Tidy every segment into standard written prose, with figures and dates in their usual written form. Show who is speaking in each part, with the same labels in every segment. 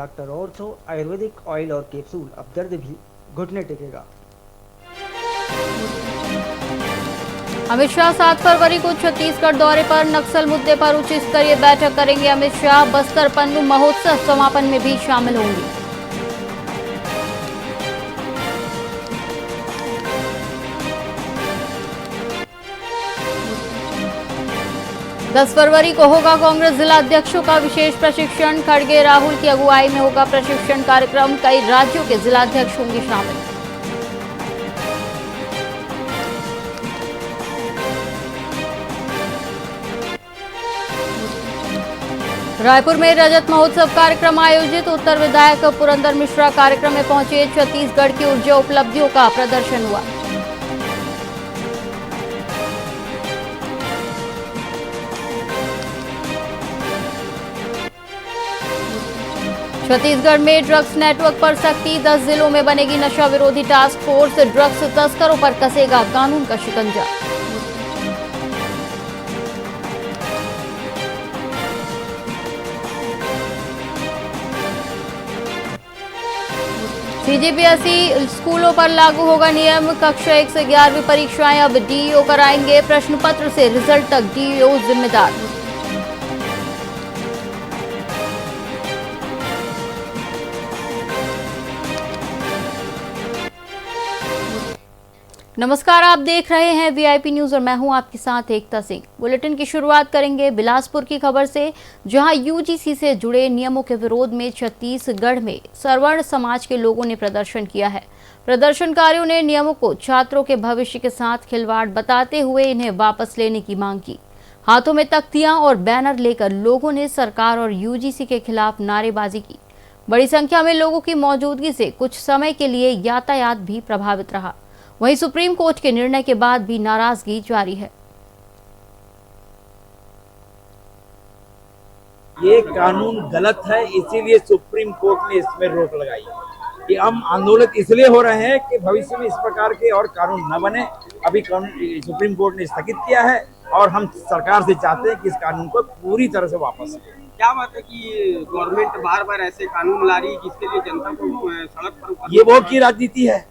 Speaker 1: Doctor ortho Ayurvedic oil और capsule, अब दर्द भी घुटने टेकेगा।
Speaker 2: अमित शाह 7 फरवरी को छत्तीसगढ़ दौरे पर। नक्सल मुद्दे पर उच्च स्तरीय बैठक करेंगे अमित शाह। बस्तर पन्नू महोत्सव समापन में भी शामिल होंगे। 10 फरवरी को होगा कांग्रेस जिला अध्यक्षों का विशेष प्रशिक्षण। खड़गे राहुल की अगुवाई में होगा प्रशिक्षण कार्यक्रम। कई राज्यों के जिलाध्यक्ष होंगे शामिल। रायपुर में रजत महोत्सव कार्यक्रम आयोजित। उत्तर विधायक पुरंदर मिश्रा कार्यक्रम में पहुंचे। छत्तीसगढ़ की ऊर्जा उपलब्धियों का प्रदर्शन हुआ। छत्तीसगढ़ में ड्रग्स नेटवर्क पर सख्ती। 10 जिलों में बनेगी नशा विरोधी टास्क फोर्स। ड्रग्स तस्करों पर कसेगा कानून का शिकंजा। सीजीपीएसई स्कूलों पर लागू होगा नियम। कक्षा 1 से 11वीं परीक्षाएं अब डीईओ कराएंगे। प्रश्न पत्र से रिजल्ट तक डीईओ जिम्मेदार। नमस्कार, आप देख रहे हैं वीआईपी न्यूज और मैं हूं आपके साथ एकता सिंह। बुलेटिन की शुरुआत करेंगे बिलासपुर की खबर से, जहां यूजीसी से जुड़े नियमों के विरोध में छत्तीसगढ़ में सवर्ण समाज के लोगों ने प्रदर्शन किया है। प्रदर्शनकारियों ने नियमों को छात्रों के भविष्य के साथ खिलवाड़ बताते हुए इन्हें वापस लेने की मांग की। हाथों में तख्तियां और बैनर लेकर लोगों ने सरकार और यूजीसी के खिलाफ नारेबाजी की। बड़ी संख्या में लोगों की मौजूदगी से कुछ समय के लिए यातायात भी प्रभावित रहा। वहीं सुप्रीम कोर्ट के निर्णय के बाद भी नाराजगी जारी है।
Speaker 3: ये कानून गलत है, इसीलिए सुप्रीम कोर्ट ने इसमें रोक लगाई। कि हम आंदोलित इसलिए हो रहे हैं कि भविष्य में इस प्रकार के और कानून न बने। अभी सुप्रीम कोर्ट ने स्थगित किया है और हम सरकार से चाहते हैं कि इस कानून को पूरी तरह से वापस लें।
Speaker 4: क्या बात है कि गवर्नमेंट बार बार ऐसे कानून ला रही है जिसके लिए जनता को सड़क पर
Speaker 3: ये वोट की राजनीति है।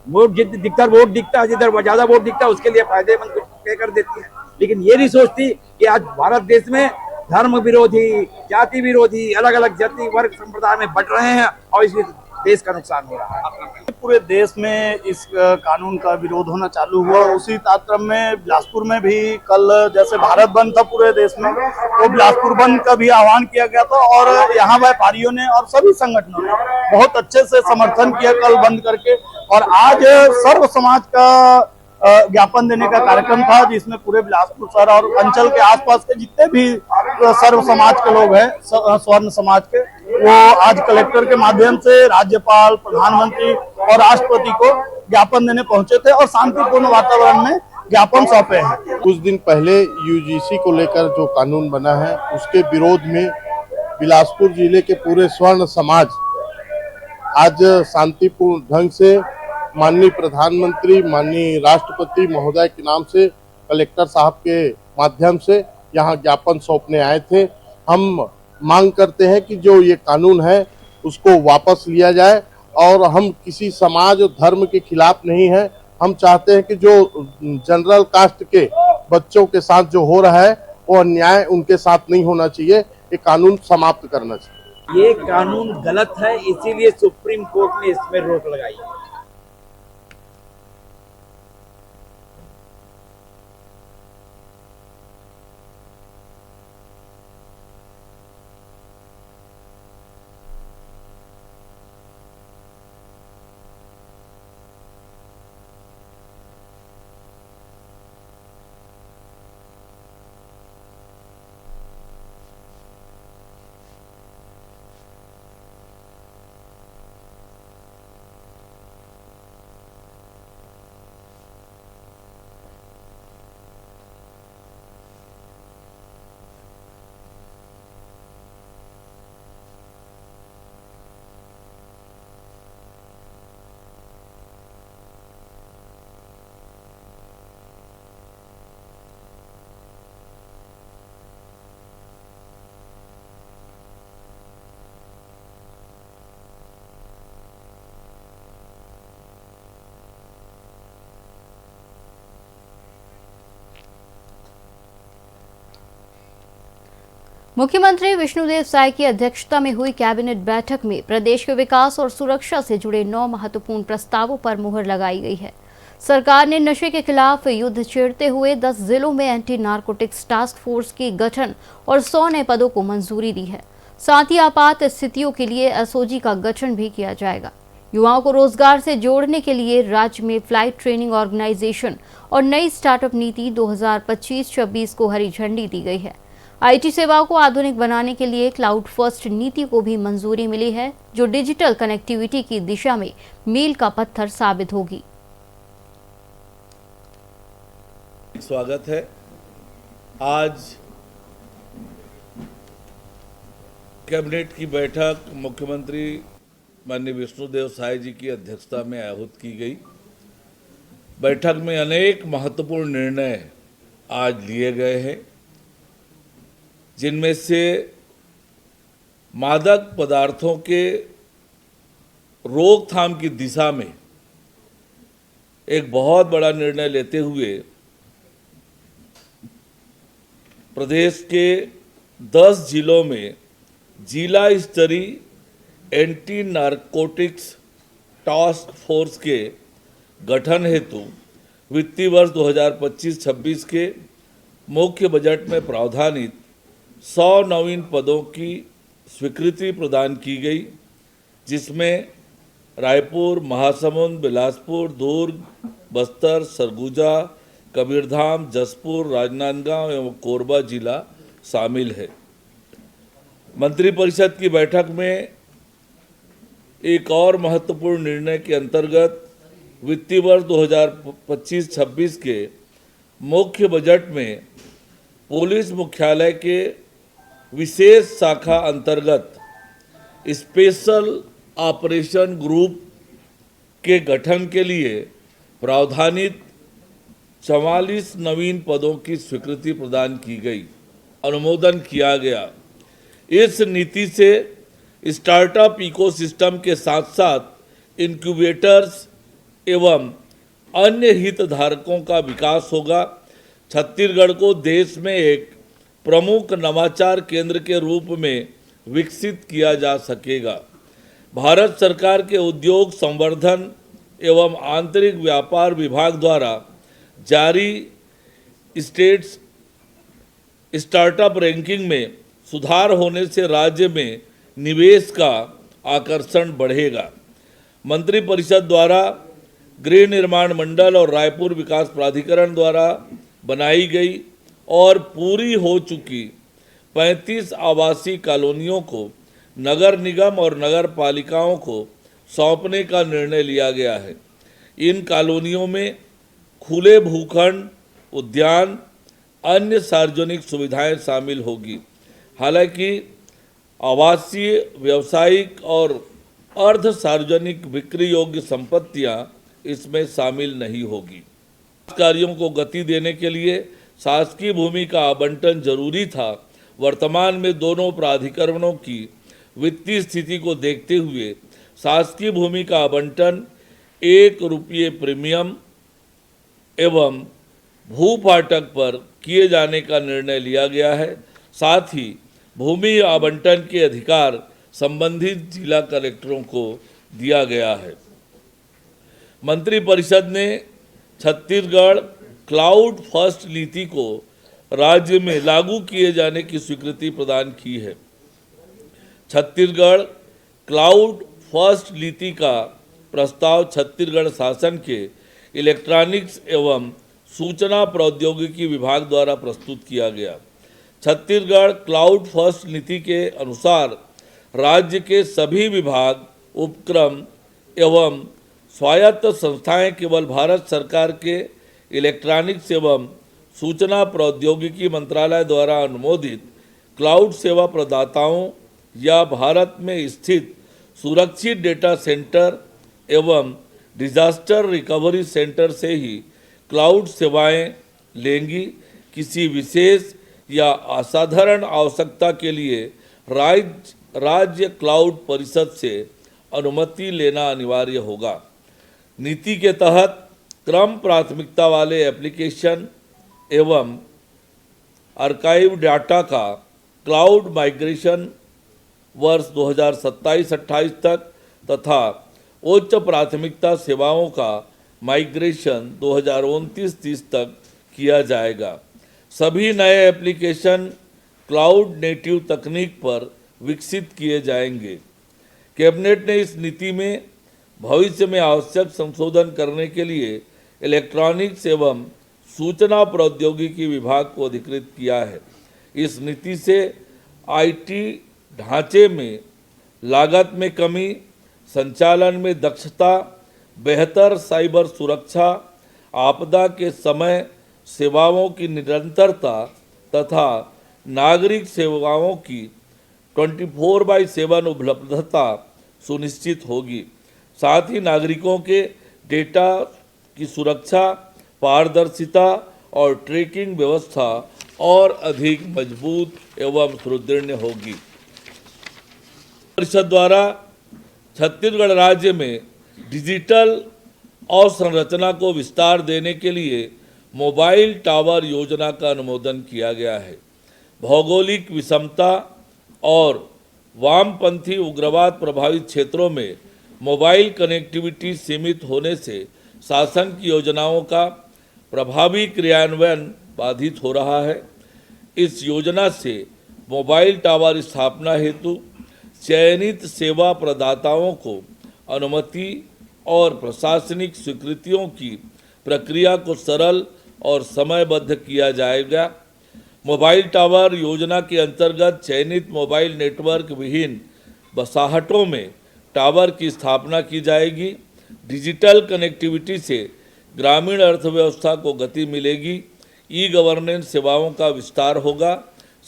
Speaker 3: वोट जिधर वोट दिखता है, जिधर ज्यादा वोट दिखता है, उसके लिए फायदेमंद कुछ तय कर देती है। लेकिन ये नहीं सोचती कि आज भारत देश में धर्म विरोधी, जाति विरोधी, अलग अलग जाति वर्ग संप्रदाय में बढ़ रहे हैं और इसलिए देश का नुकसान हो रहा है।
Speaker 5: पूरे देश में इस कानून का विरोध होना चालू हुआ। उसी तारतम्य में बिलासपुर में भी कल जैसे भारत बंद था पूरे देश में, तो बिलासपुर बंद का भी आह्वान किया गया था और यहाँ व्यापारियों ने और सभी संगठनों ने बहुत अच्छे से समर्थन किया कल बंद करके। और आज सर्व समाज का ज्ञापन देने का कार्यक्रम था, जिसमें पूरे बिलासपुर शहर और अंचल के आसपास के जितने भी सर्व समाज के लोग हैं, स्वर्ण समाज के, वो आज कलेक्टर के माध्यम से राज्यपाल, प्रधानमंत्री और राष्ट्रपति को ज्ञापन देने पहुंचे थे और शांतिपूर्ण वातावरण में ज्ञापन सौंपे हैं।
Speaker 6: कुछ दिन पहले यूजीसी को लेकर जो कानून बना है उसके विरोध में बिलासपुर जिले के पूरे स्वर्ण समाज आज शांतिपूर्ण ढंग से माननीय प्रधानमंत्री, माननीय राष्ट्रपति महोदय के नाम से कलेक्टर साहब के माध्यम से यहाँ ज्ञापन सौंपने आए थे। हम मांग करते हैं कि जो ये कानून है उसको वापस लिया जाए और हम किसी समाज और धर्म के खिलाफ नहीं है। हम चाहते हैं कि जो जनरल कास्ट के बच्चों के साथ जो हो रहा है वो अन्याय उनके साथ नहीं होना चाहिए। ये कानून समाप्त करना चाहिए।
Speaker 3: ये कानून गलत है, इसीलिए सुप्रीम कोर्ट ने इसमें रोक लगाई।
Speaker 2: मुख्यमंत्री विष्णुदेव साय की अध्यक्षता में हुई कैबिनेट बैठक में प्रदेश के विकास और सुरक्षा से जुड़े 9 महत्वपूर्ण प्रस्तावों पर मुहर लगाई गई है। सरकार ने नशे के खिलाफ युद्ध छेड़ते हुए 10 जिलों में एंटी नारकोटिक्स टास्क फोर्स की गठन और 100 नए पदों को मंजूरी दी है। साथ ही आपात स्थितियों के लिए एसओजी का गठन भी किया जाएगा। युवाओं को रोजगार से जोड़ने के लिए राज्य में फ्लाइट ट्रेनिंग ऑर्गेनाइजेशन और नई स्टार्टअप नीति 2025-26 को हरी झंडी दी गई है। आईटी सेवाओं को आधुनिक बनाने के लिए क्लाउड फर्स्ट नीति को भी मंजूरी मिली है, जो डिजिटल कनेक्टिविटी की दिशा में मील का पत्थर साबित होगी।
Speaker 7: स्वागत है। आज कैबिनेट की बैठक मुख्यमंत्री माननीय विष्णुदेव साय जी की अध्यक्षता में आयोजित की गई। बैठक में अनेक महत्वपूर्ण निर्णय आज लिए गए हैं, जिनमें से मादक पदार्थों के रोकथाम की दिशा में एक बहुत बड़ा निर्णय लेते हुए प्रदेश के 10 जिलों में जिला स्तरीय एंटी नारकोटिक्स टास्क फोर्स के गठन हेतु वित्तीय वर्ष 2025-26 के मुख्य बजट में प्रावधानित 100 नवीन पदों की स्वीकृति प्रदान की गई, जिसमें रायपुर, महासमुंद, बिलासपुर, दुर्ग, बस्तर, सरगुजा, कबीरधाम, जसपुर, राजनांदगांव एवं कोरबा जिला शामिल है। मंत्रिपरिषद की बैठक में एक और महत्वपूर्ण निर्णय के अंतर्गत वित्तीय वर्ष 2025-26 के मुख्य बजट में पुलिस मुख्यालय के विशेष शाखा अंतर्गत स्पेशल ऑपरेशन ग्रुप के गठन के लिए प्रावधानित 44 नवीन पदों की स्वीकृति प्रदान की गई, अनुमोदन किया गया। इस नीति से स्टार्टअप इकोसिस्टम के साथ साथ इंक्यूबेटर्स एवं अन्य हितधारकों का विकास होगा। छत्तीसगढ़ को देश में एक प्रमुख नवाचार केंद्र के रूप में विकसित किया जा सकेगा। भारत सरकार के उद्योग संवर्धन एवं आंतरिक व्यापार विभाग द्वारा जारी स्टेट्स स्टार्टअप रैंकिंग में सुधार होने से राज्य में निवेश का आकर्षण बढ़ेगा। मंत्रिपरिषद द्वारा गृह निर्माण मंडल और रायपुर विकास प्राधिकरण द्वारा बनाई गई और पूरी हो चुकी 35 आवासीय कॉलोनियों को नगर निगम और नगर पालिकाओं को सौंपने का निर्णय लिया गया है। इन कॉलोनियों में खुले भूखंड, उद्यान, अन्य सार्वजनिक सुविधाएं शामिल होगी। हालांकि आवासीय, व्यावसायिक और अर्ध सार्वजनिक बिक्री योग्य संपत्तियां इसमें शामिल नहीं होगी। कार्यों को गति देने के लिए शासकीय भूमि का आवंटन जरूरी था। वर्तमान में दोनों प्राधिकरणों की वित्तीय स्थिति को देखते हुए शासकीय भूमि का आवंटन 1 रुपये प्रीमियम एवं भूपाटक पर किए जाने का निर्णय लिया गया है। साथ ही भूमि आवंटन के अधिकार संबंधित जिला कलेक्टरों को दिया गया है। मंत्रिपरिषद ने छत्तीसगढ़ क्लाउड फर्स्ट नीति को राज्य में लागू किए जाने की स्वीकृति प्रदान की है। छत्तीसगढ़ क्लाउड फर्स्ट नीति का प्रस्ताव छत्तीसगढ़ शासन के इलेक्ट्रॉनिक्स एवं सूचना प्रौद्योगिकी विभाग द्वारा प्रस्तुत किया गया। छत्तीसगढ़ क्लाउड फर्स्ट नीति के अनुसार राज्य के सभी विभाग, उपक्रम एवं स्वायत्त संस्थाएं केवल भारत सरकार के इलेक्ट्रॉनिक्स एवं सूचना प्रौद्योगिकी मंत्रालय द्वारा अनुमोदित क्लाउड सेवा प्रदाताओं या भारत में स्थित सुरक्षित डेटा सेंटर एवं डिजास्टर रिकवरी सेंटर से ही क्लाउड सेवाएं लेंगी। किसी विशेष या असाधारण आवश्यकता के लिए राज्य क्लाउड परिषद से अनुमति लेना अनिवार्य होगा। नीति के तहत क्रम प्राथमिकता वाले एप्लीकेशन एवं आर्काइव डाटा का क्लाउड माइग्रेशन वर्ष 2027-28 तक तथा उच्च प्राथमिकता सेवाओं का माइग्रेशन 2029-30 तक किया जाएगा। सभी नए एप्लीकेशन क्लाउड नेटिव तकनीक पर विकसित किए जाएंगे। कैबिनेट ने इस नीति में भविष्य में आवश्यक संशोधन करने के लिए इलेक्ट्रॉनिक्स एवं सूचना प्रौद्योगिकी विभाग को अधिकृत किया है। इस नीति से आईटी ढांचे में लागत में कमी, संचालन में दक्षता, बेहतर साइबर सुरक्षा, आपदा के समय सेवाओं की निरंतरता तथा नागरिक सेवाओं की 24/7 उपलब्धता सुनिश्चित होगी। साथ ही नागरिकों के डेटा की सुरक्षा, पारदर्शिता और ट्रैकिंग व्यवस्था और अधिक मजबूत एवं सुदृढ़ होगी। परिषद द्वारा छत्तीसगढ़ राज्य में डिजिटल अवसंरचना को विस्तार देने के लिए मोबाइल टावर योजना का अनुमोदन किया गया है। भौगोलिक विषमता और वामपंथी उग्रवाद प्रभावित क्षेत्रों में मोबाइल कनेक्टिविटी सीमित होने से शासन की योजनाओं का प्रभावी क्रियान्वयन बाधित हो रहा है। इस योजना से मोबाइल टावर स्थापना हेतु चयनित सेवा प्रदाताओं को अनुमति और प्रशासनिक स्वीकृतियों की प्रक्रिया को सरल और समयबद्ध किया जाएगा। मोबाइल टावर योजना के अंतर्गत चयनित मोबाइल नेटवर्क विहीन बसाहटों में टावर की स्थापना की जाएगी। डिजिटल कनेक्टिविटी से ग्रामीण अर्थव्यवस्था को गति मिलेगी, ई गवर्नेंस सेवाओं का विस्तार होगा,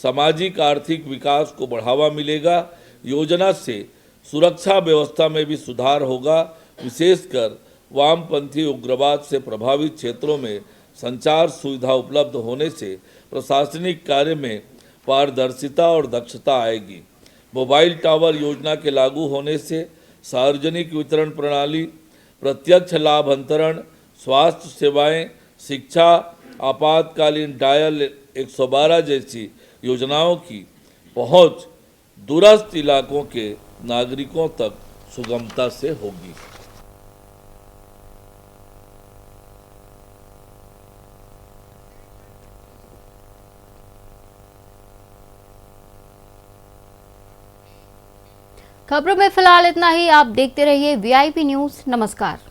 Speaker 7: सामाजिक आर्थिक विकास को बढ़ावा मिलेगा। योजना से सुरक्षा व्यवस्था में भी सुधार होगा। विशेषकर वामपंथी उग्रवाद से प्रभावित क्षेत्रों में संचार सुविधा उपलब्ध होने से प्रशासनिक कार्य में पारदर्शिता और दक्षता आएगी। मोबाइल टावर योजना के लागू होने से सार्वजनिक वितरण प्रणाली, प्रत्यक्ष लाभ अंतरण, स्वास्थ्य सेवाएं, शिक्षा, आपातकालीन डायल 112 जैसी योजनाओं की पहुंच दूरस्थ इलाकों के नागरिकों तक सुगमता से होगी।
Speaker 2: खबरों में फिलहाल इतना ही। आप देखते रहिए वीआईपी न्यूज़। नमस्कार।